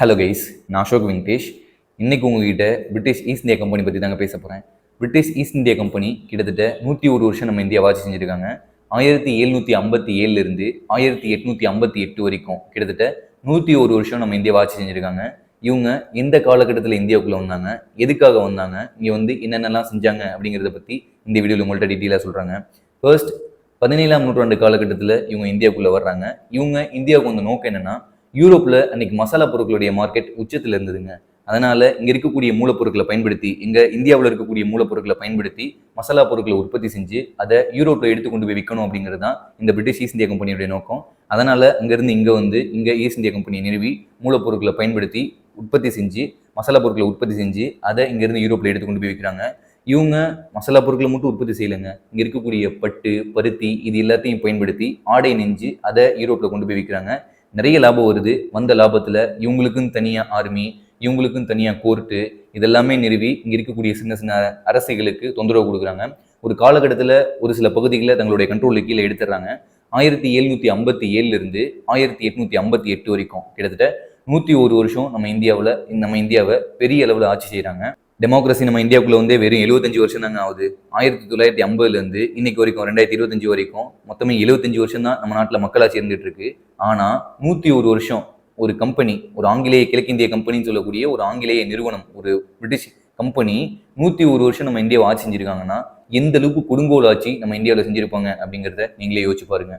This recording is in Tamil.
ஹலோ கைஸ், நான் அசோக் வெங்கடேஷ். இன்னைக்கு உங்ககிட்ட பிரிட்டிஷ் ஈஸ்ட் இந்தியா கம்பெனி பற்றி தாங்க பேச போகிறேன். பிரிட்டிஷ் ஈஸ்ட் இந்தியா கம்பெனி கிட்டத்தட்ட 101 வருஷம் நம்ம இந்தியாவை ஆட்சி செஞ்சுருக்காங்க. 1757 1858 வரைக்கும் கிட்டத்தட்ட 101 வருஷம் நம்ம இந்தியாவை ஆட்சி செஞ்சுருக்காங்க. இவங்க எந்த காலகட்டத்தில் இந்தியாவுக்குள்ளே வந்தாங்க, எதுக்காக வந்தாங்க, இங்கே வந்து என்னென்னலாம் செஞ்சாங்க அப்படிங்கிறத பற்றி இந்த வீடியோவில் உங்கள்கிட்ட டீட்டெயிலாக சொல்கிறாங்க. ஃபர்ஸ்ட் 17ஆம் நூற்றாண்டு காலகட்டத்தில் இவங்க இந்தியாவுக்குள்ளே வர்றாங்க. இவங்க இந்தியாவுக்கு வந்த நோக்கம் என்னென்னா, யூரோப்பில் அன்னைக்கு மசாலா பொருட்களுடைய மார்க்கெட் உச்சத்தில் இருந்ததுங்க. அதனால இங்க இருக்கக்கூடிய மூலப்பொருட்களை பயன்படுத்தி, இங்க இந்தியாவில் இருக்கக்கூடிய மூலப்பொருட்களை பயன்படுத்தி மசாலா பொருட்களை உற்பத்தி செஞ்சு அதை யூரோப்ல எடுத்து கொண்டு போய் விற்கணும் அப்படிங்கிறது தான் இந்த பிரிட்டிஷ் ஈஸ்ட் இந்தியா கம்பெனியுடைய நோக்கம். அதனால அங்கிருந்து இங்க ஈஸ்ட் இந்தியா கம்பெனியை நிறுவி மூலப்பொருட்களை பயன்படுத்தி உற்பத்தி செஞ்சு மசாலா பொருட்களை உற்பத்தி செஞ்சு அதை இங்கிருந்து யூரோப்ல எடுத்து கொண்டு போய் விற்கிறாங்க. இவங்க மசாலா பொருட்களை மட்டும் உற்பத்தி செய்யலைங்க, இங்க இருக்கக்கூடிய பட்டு, பருத்தி இது எல்லாத்தையும் பயன்படுத்தி ஆடை நெஞ்சு அதை யூரோப்ல கொண்டு போய் விற்கிறாங்க. நிறைய லாபம் வருது. வந்த லாபத்துல இவங்களுக்குன்னு தனியா ஆர்மி, இவங்களுக்குன்னு தனியா கோர்ட்டு இதெல்லாமே நிறுவி இங்க இருக்கக்கூடிய சின்ன சின்ன அரசுகளுக்கு தொந்தரவு கொடுக்குறாங்க. ஒரு காலகட்டத்துல ஒரு சில பகுதிகளை தங்களுடைய கண்ட்ரோலுக்கு கீழே எடுத்துடுறாங்க. 1757 இருந்து 1858 வரைக்கும் கிட்டத்தட்ட 101 வருஷம் நம்ம இந்தியாவை பெரிய அளவில் ஆட்சி செய்யறாங்க. டெமோக்ரஸி நம்ம இந்தியாவுக்குள்ள வந்து வெறும் 75 வருஷம் தாங்க ஆகுது. 1950 இருந்து இன்னைக்கு வரைக்கும் 2025 வரைக்கும் மொத்தமே 75 வருஷம் தான் நம்ம நாட்டில் மக்களாட்சி இருந்துட்டு இருக்கு. ஆனா 101 வருஷம் ஒரு கம்பெனி, ஒரு ஆங்கிலேய கிழக்கிந்திய கம்பெனின்னு சொல்லக்கூடிய ஒரு ஆங்கிலேய நிறுவனம், ஒரு பிரிட்டிஷ் கம்பெனி 101 வருஷம் நம்ம இந்தியாவை ஆட்சி செஞ்சிருக்காங்கன்னா எந்த அளவுக்கு கொடுங்கோல் ஆட்சி நம்ம இந்தியாவில் செஞ்சிருப்பாங்க அப்படிங்கிறத நீங்களே யோசிச்சு பாருங்க.